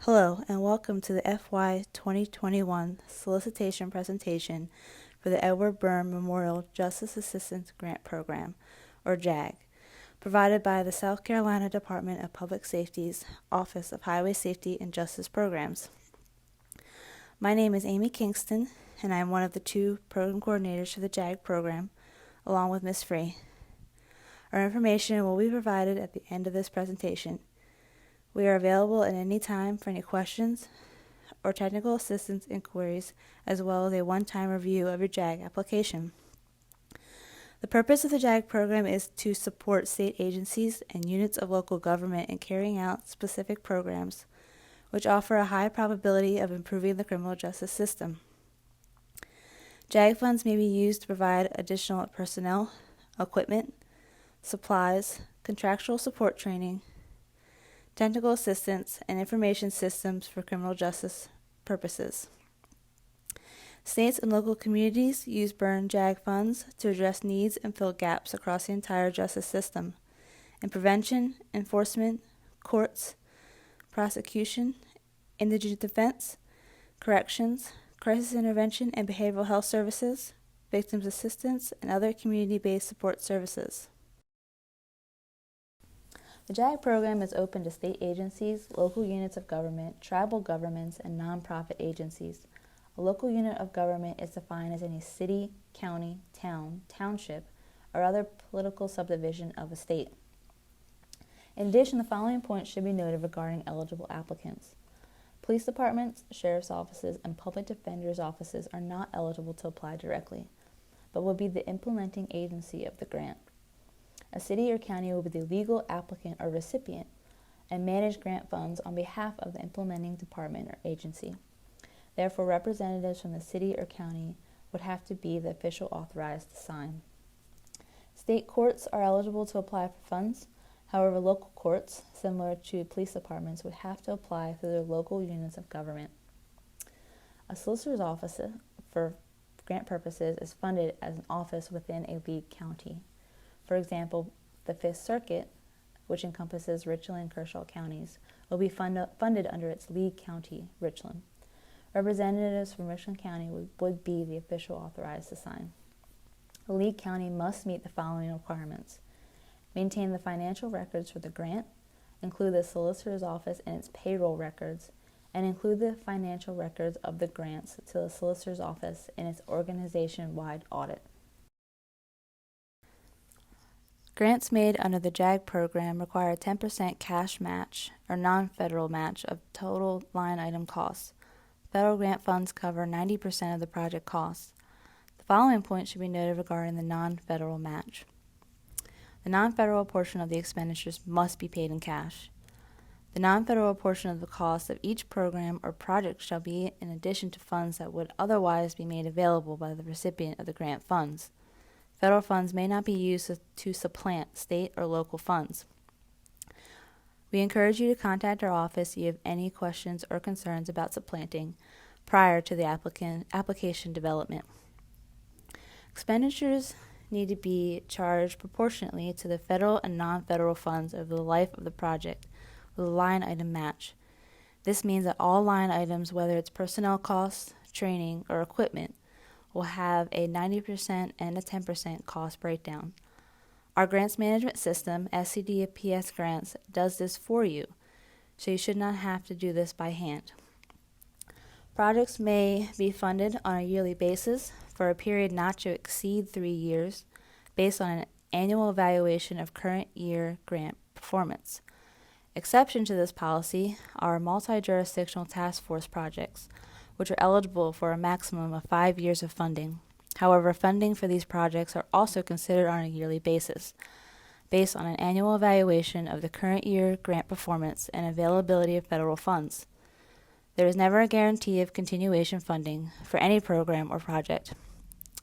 Hello, and welcome to the FY 2021 solicitation presentation for the Edward Byrne Memorial Justice Assistance Grant Program, or JAG, provided by the South Carolina Department of Public Safety's Office of Highway Safety and Justice Programs. My name is Amy Kingston, and I am one of the two program coordinators for the JAG program, along with Ms. Free. Our information will be provided at the end of this presentation. We are available at any time for any questions or technical assistance inquiries, as well as a one-time review of your JAG application. The purpose of the JAG program is to support state agencies and units of local government in carrying out specific programs, which offer a high probability of improving the criminal justice system. JAG funds may be used to provide additional personnel, equipment, supplies, contractual support training, technical assistance, and information systems for criminal justice purposes. States and local communities use Byrne JAG funds to address needs and fill gaps across the entire justice system in prevention, enforcement, courts, prosecution, indigent defense, corrections, crisis intervention and behavioral health services, victims assistance, and other community-based support services. The JAG program is open to state agencies, local units of government, tribal governments, and nonprofit agencies. A local unit of government is defined as any city, county, town, township, or other political subdivision of a state. In addition, the following points should be noted regarding eligible applicants. Police departments, sheriff's offices, and public defender's offices are not eligible to apply directly, but will be the implementing agency of the grant. A city or county will be the legal applicant or recipient and manage grant funds on behalf of the implementing department or agency. Therefore, representatives from the city or county would have to be the official authorized to sign. State courts are eligible to apply for funds. However, local courts, similar to police departments, would have to apply through their local units of government. A solicitor's office, for grant purposes, is funded as an office within a league county. For example, the Fifth Circuit, which encompasses Richland and Kershaw counties, will be funded under its league county, Richland. Representatives from Richland County would be the official authorized to sign. The league county must meet the following requirements: maintain the financial records for the grant, include the solicitor's office and its payroll records, and include the financial records of the grants to the solicitor's office in its organization-wide audit. Grants made under the JAG program require a 10% cash match or non-federal match of total line item costs. Federal grant funds cover 90% of the project costs. The following points should be noted regarding the non-federal match. The non-federal portion of the expenditures must be paid in cash. The non-federal portion of the cost of each program or project shall be in addition to funds that would otherwise be made available by the recipient of the grant funds. Federal funds may not be used to supplant state or local funds. We encourage you to contact our office if you have any questions or concerns about supplanting prior to the application development. Expenditures need to be charged proportionately to the federal and non-federal funds over the life of the project with a line item match. This means that all line items, whether it's personnel costs, training, or equipment, will have a 90% and a 10% cost breakdown. Our grants management system, SCDPS Grants, does this for you, so you should not have to do this by hand. Projects may be funded on a yearly basis for a period not to exceed 3 years based on an annual evaluation of current year grant performance. Exception to this policy are multi-jurisdictional task force projects, which are eligible for a maximum of 5 years of funding. However, funding for these projects are also considered on a yearly basis, based on an annual evaluation of the current year grant performance and availability of federal funds. There is never a guarantee of continuation funding for any program or project.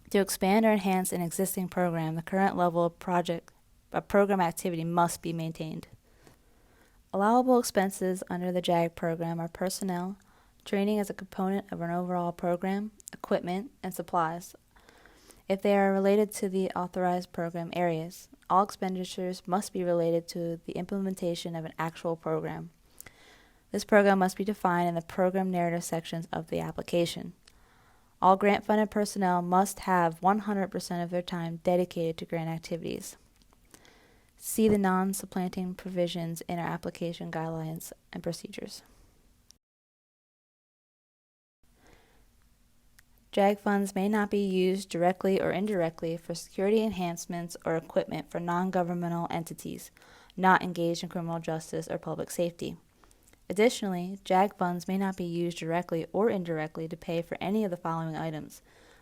To expand or enhance an existing program, the current level of program activity must be maintained. Allowable expenses under the JAG program are personnel, training as a component of an overall program, equipment, and supplies. If they are related to the authorized program areas, all expenditures must be related to the implementation of an actual program. This program must be defined in the program narrative sections of the application. All grant-funded personnel must have 100% of their time dedicated to grant activities. See the non-supplanting provisions in our application guidelines and procedures. JAG funds may not be used directly or indirectly for security enhancements or equipment for non-governmental entities not engaged in criminal justice or public safety. Additionally, JAG funds may not be used directly or indirectly to pay for any of the following items,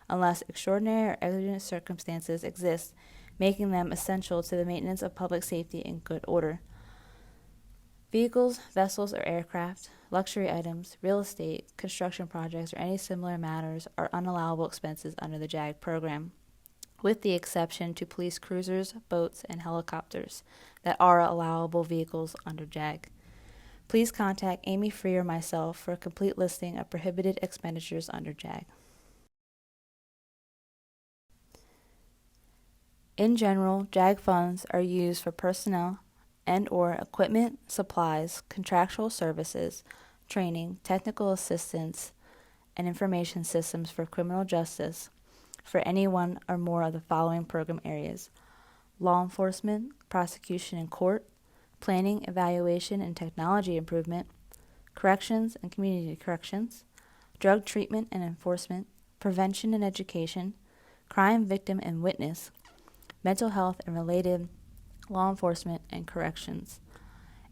unless extraordinary or exigent circumstances exist, making them essential to the maintenance of public safety and good order. Vehicles, vessels, or aircraft, luxury items, real estate, construction projects, or any similar matters are unallowable expenses under the JAG program, with the exception to police cruisers, boats, and helicopters that are allowable vehicles under JAG. Please contact Amy Free or myself for a complete listing of prohibited expenditures under JAG. In general, JAG funds are used for personnel and/or equipment, supplies, contractual services, training, technical assistance, and information systems for criminal justice for any one or more of the following program areas: law enforcement, prosecution and court, planning, evaluation, and technology improvement, corrections and community corrections, drug treatment and enforcement, prevention and education, crime victim and witness, mental health and related law enforcement, and corrections.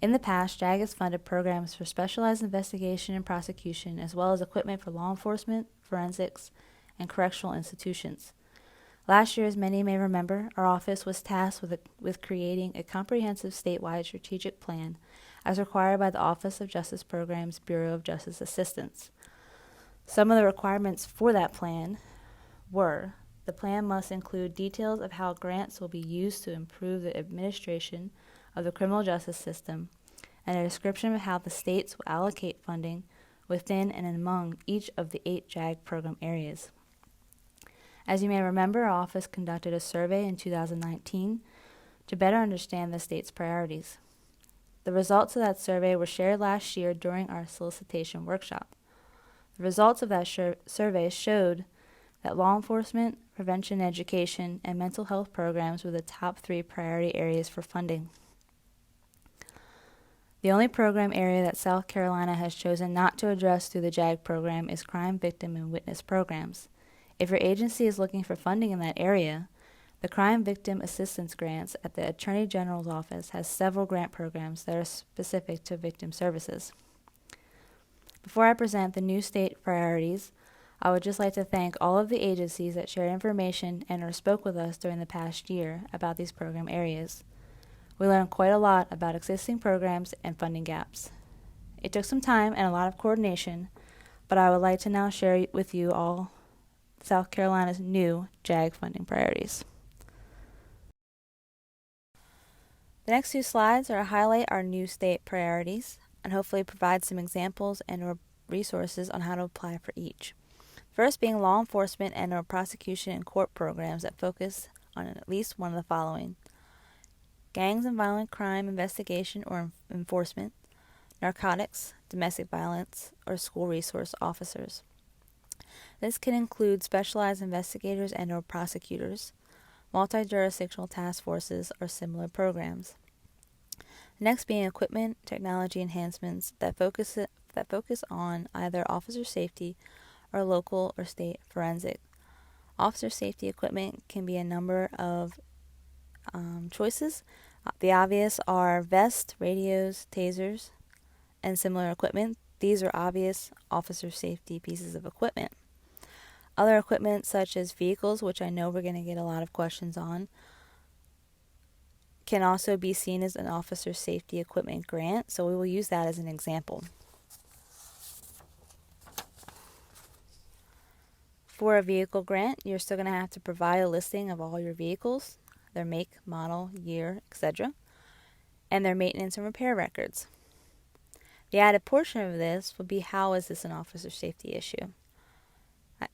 In the past, JAG has funded programs for specialized investigation and prosecution, as well as equipment for law enforcement, forensics, and correctional institutions. Last year, as many may remember, our office was tasked with creating a comprehensive statewide strategic plan as required by the Office of Justice Programs Bureau of Justice Assistance. Some of the requirements for that plan were: the plan must include details of how grants will be used to improve the administration of the criminal justice system, and a description of how the states will allocate funding within and among each of the 8 JAG program areas. As you may remember, our office conducted a survey in 2019 to better understand the state's priorities. The results of that survey were shared last year during our solicitation workshop. The results of that survey showed that law enforcement, prevention, education, and mental health programs were the top 3 priority areas for funding. The only program area that South Carolina has chosen not to address through the JAG program is crime victim and witness programs. If your agency is looking for funding in that area, the Crime Victim Assistance Grants at the Attorney General's Office has several grant programs that are specific to victim services. Before I present the new state priorities, I would just like to thank all of the agencies that shared information and or spoke with us during the past year about these program areas. We learned quite a lot about existing programs and funding gaps. It took some time and a lot of coordination, but I would like to now share with you all South Carolina's new JAG funding priorities. The next 2 slides are to highlight our new state priorities and hopefully provide some examples and or resources on how to apply for each. First being law enforcement and or prosecution and court programs that focus on at least one of the following: gangs and violent crime investigation or enforcement, narcotics, domestic violence, or school resource officers. This can include specialized investigators and or prosecutors, multi-jurisdictional task forces, or similar programs. Next being equipment, technology enhancements that focus on either officer safety or local or state forensic. Officer safety equipment can be a number of choices. The obvious are vests, radios, tasers, and similar equipment. These are obvious officer safety pieces of equipment. Other equipment such as vehicles, which I know we're going to get a lot of questions on, can also be seen as an officer safety equipment grant, so we will use that as an example. For a vehicle grant, you're still going to have to provide a listing of all your vehicles, their make, model, year, etc., and their maintenance and repair records. The added portion of this would be, how is this an officer safety issue?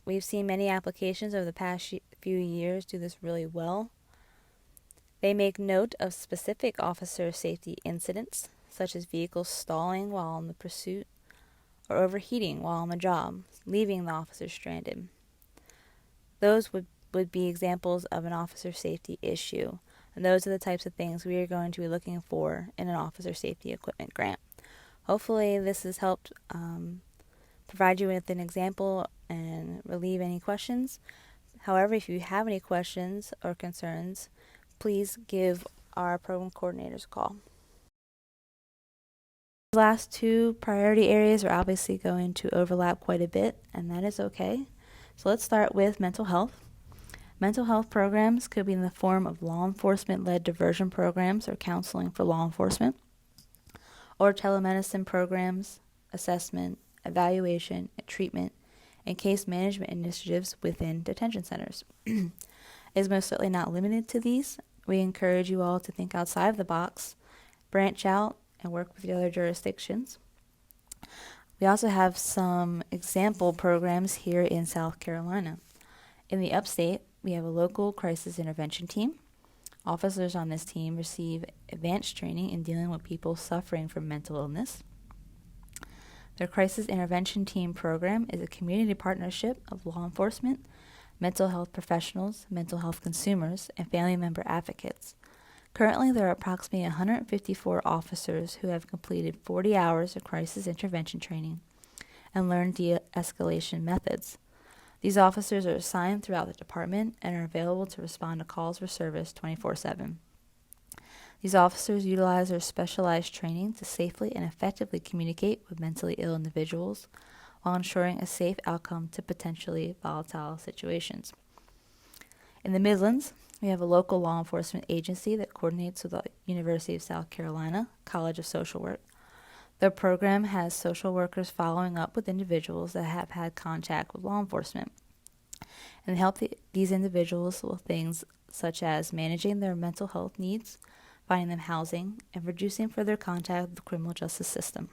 We've seen many applications over the past few years do this really well. They make note of specific officer safety incidents, such as vehicles stalling while on the pursuit or overheating while on the job, leaving the officer stranded. Those would be examples of an officer safety issue, and those are the types of things we are going to be looking for in an officer safety equipment grant. Hopefully this has helped provide you with an example and relieve any questions. However, if you have any questions or concerns, please give our program coordinators a call. The last two priority areas are obviously going to overlap quite a bit, and that is okay. So let's start with mental health. Mental health programs could be in the form of law enforcement-led diversion programs or counseling for law enforcement, or telemedicine programs, assessment, evaluation, treatment, and case management initiatives within detention centers. It is most certainly not limited to these. We encourage you all to think outside of the box, branch out, and work with the other jurisdictions. We also have some example programs here in South Carolina. In the upstate, we have a local crisis intervention team. Officers on this team receive advanced training in dealing with people suffering from mental illness. Their crisis intervention team program is a community partnership of law enforcement, mental health professionals, mental health consumers, and family member advocates. Currently, there are approximately 154 officers who have completed 40 hours of crisis intervention training and learned de-escalation methods. These officers are assigned throughout the department and are available to respond to calls for service 24/7. These officers utilize their specialized training to safely and effectively communicate with mentally ill individuals while ensuring a safe outcome to potentially volatile situations. In the Midlands, we have a local law enforcement agency that coordinates with the University of South Carolina College of Social Work. Their program has social workers following up with individuals that have had contact with law enforcement and help these individuals with things such as managing their mental health needs, finding them housing, and reducing further contact with the criminal justice system.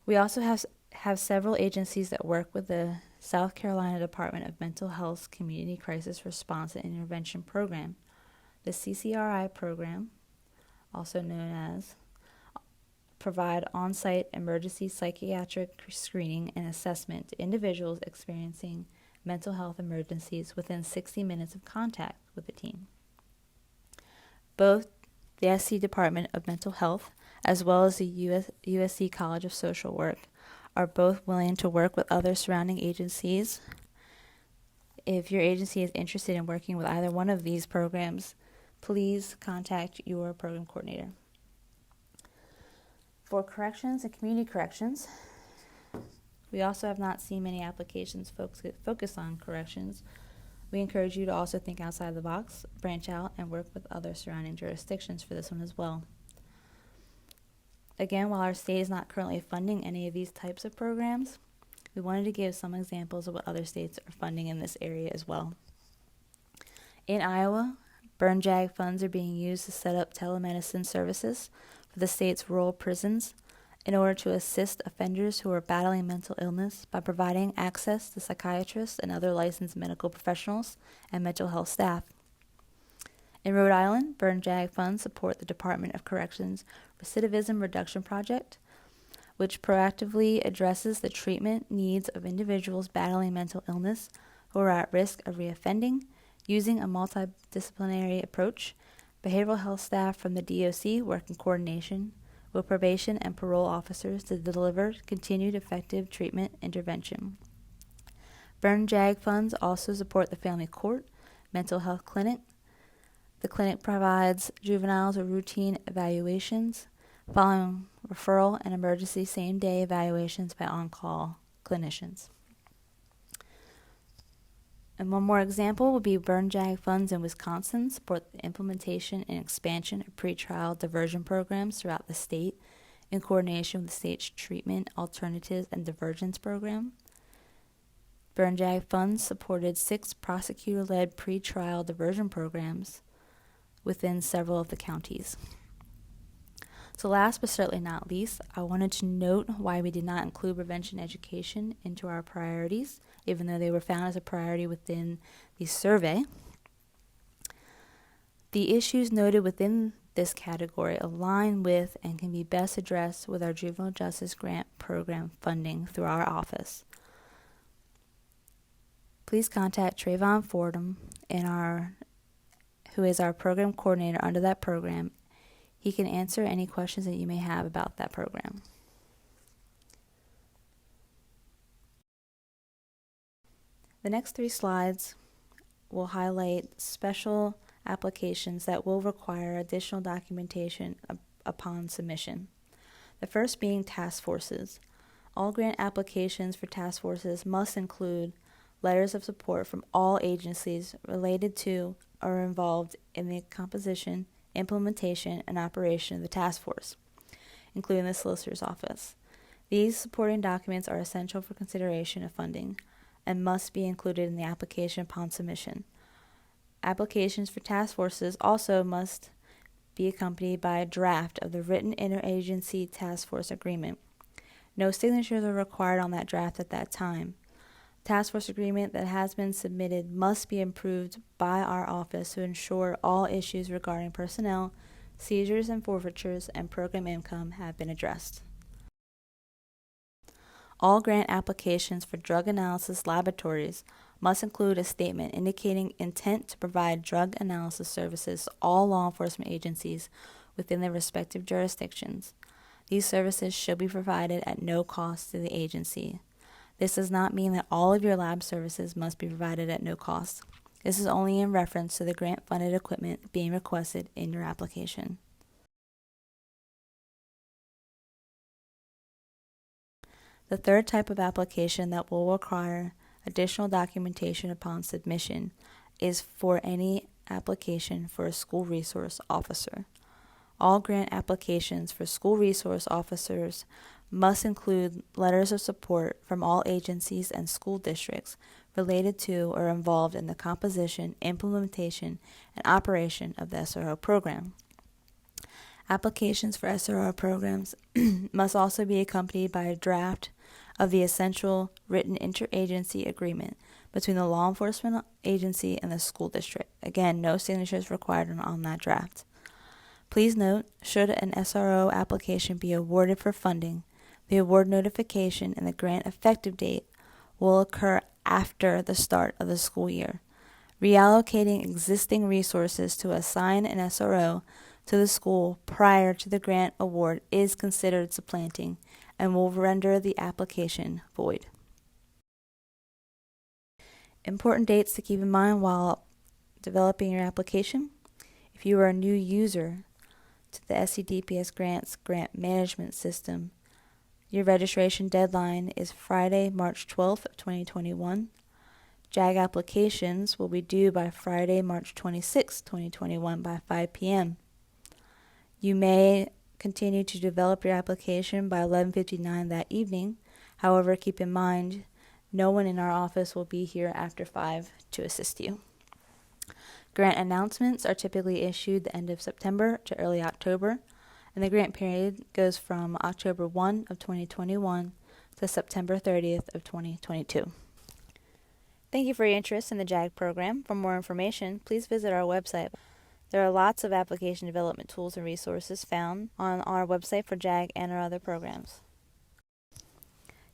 We also have several agencies that work with the South Carolina Department of Mental Health's Community Crisis Response and Intervention Program. The CCRI program, also known as, provide on-site emergency psychiatric screening and assessment to individuals experiencing mental health emergencies within 60 minutes of contact with the team. Both the SC Department of Mental Health as well as the USC College of Social Work are both willing to work with other surrounding agencies. If your agency is interested in working with either one of these programs, please contact your program coordinator. For corrections and community corrections, we also have not seen many applications focus on corrections. We encourage you to also think outside the box, branch out, and work with other surrounding jurisdictions for this one as well. Again, while our state is not currently funding any of these types of programs, we wanted to give some examples of what other states are funding in this area as well. In Iowa, Burn JAG funds are being used to set up telemedicine services for the state's rural prisons in order to assist offenders who are battling mental illness by providing access to psychiatrists and other licensed medical professionals and mental health staff. In Rhode Island, Burn JAG funds support the Department of Corrections Recidivism Reduction Project, which proactively addresses the treatment needs of individuals battling mental illness who are at risk of reoffending, using a multidisciplinary approach. Behavioral health staff from the DOC work in coordination with probation and parole officers to deliver continued effective treatment intervention. Burn JAG funds also support the family court, mental health clinic. The clinic provides juveniles with routine evaluations, following referral and emergency same-day evaluations by on-call clinicians. And one more example would be Burn JAG funds in Wisconsin support the implementation and expansion of pretrial diversion programs throughout the state in coordination with the state's Treatment, Alternatives, and Divergence program. Burn JAG funds supported 6 prosecutor-led pretrial diversion programs within several of the counties. So last but certainly not least, I wanted to note why we did not include prevention education into our priorities, even though they were found as a priority within the survey. The issues noted within this category align with and can be best addressed with our juvenile justice grant program funding through our office, please contact Trayvon Fordham, who is our program coordinator under that program. He can answer any questions that you may have about that program. The next 3 slides will highlight special applications that will require additional documentation upon submission. The first being task forces. All grant applications for task forces must include letters of support from all agencies related to or involved in the composition, implementation, and operation of the task force, including the solicitor's office. These supporting documents are essential for consideration of funding and must be included in the application upon submission. Applications for task forces also must be accompanied by a draft of the written interagency task force agreement. No signatures are required on that draft at that time. Task force agreement that has been submitted must be approved by our office to ensure all issues regarding personnel, seizures and forfeitures, and program income have been addressed. All grant applications for drug analysis laboratories must include a statement indicating intent to provide drug analysis services to all law enforcement agencies within their respective jurisdictions. These services should be provided at no cost to the agency. This does not mean that all of your lab services must be provided at no cost. This is only in reference to the grant-funded equipment being requested in your application. The third type of application that will require additional documentation upon submission is for any application for a school resource officer. All grant applications for school resource officers must include letters of support from all agencies and school districts related to or involved in the composition, implementation, and operation of the SRO program. Applications for SRO programs must also be accompanied by a draft of the essential written interagency agreement between the law enforcement agency and the school district. Again, no signatures required on that draft. Please note, should an SRO application be awarded for funding, the award notification and the grant effective date will occur after the start of the school year. Reallocating existing resources to assign an SRO to the school prior to the grant award is considered supplanting and will render the application void. Important dates to keep in mind while developing your application. If you are a new user to the SCDPS Grants Grant Management System, your registration deadline is Friday, March 12th of 2021. JAG applications will be due by Friday, March 26th, 2021 by 5 p.m. You may continue to develop your application by 11:59 that evening. However, keep in mind, no one in our office will be here after 5 to assist you. Grant announcements are typically issued the end of September to early October, and the grant period goes from October 1 of 2021 to September 30th of 2022. Thank you for your interest in the JAG program. For more information, please visit our website. There are lots of application development tools and resources found on our website for JAG and our other programs.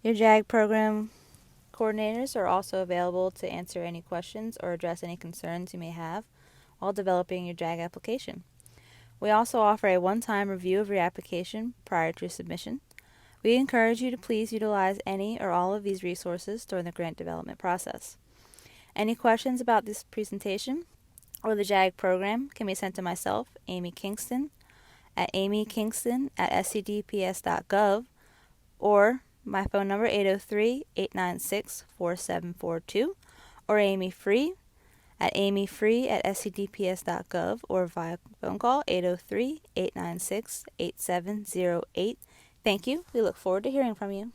Your JAG program coordinators are also available to answer any questions or address any concerns you may have while developing your JAG application. We also offer a one-time review of your application prior to submission. We encourage you to please utilize any or all of these resources during the grant development process. Any questions about this presentation or the JAG program can be sent to myself, Amy Kingston, at amykingston@scdps.gov, or my phone number 803-896-4742, or Amy Free at amyfree@scdps.gov, or via phone call 803-896-8708. Thank you. We look forward to hearing from you.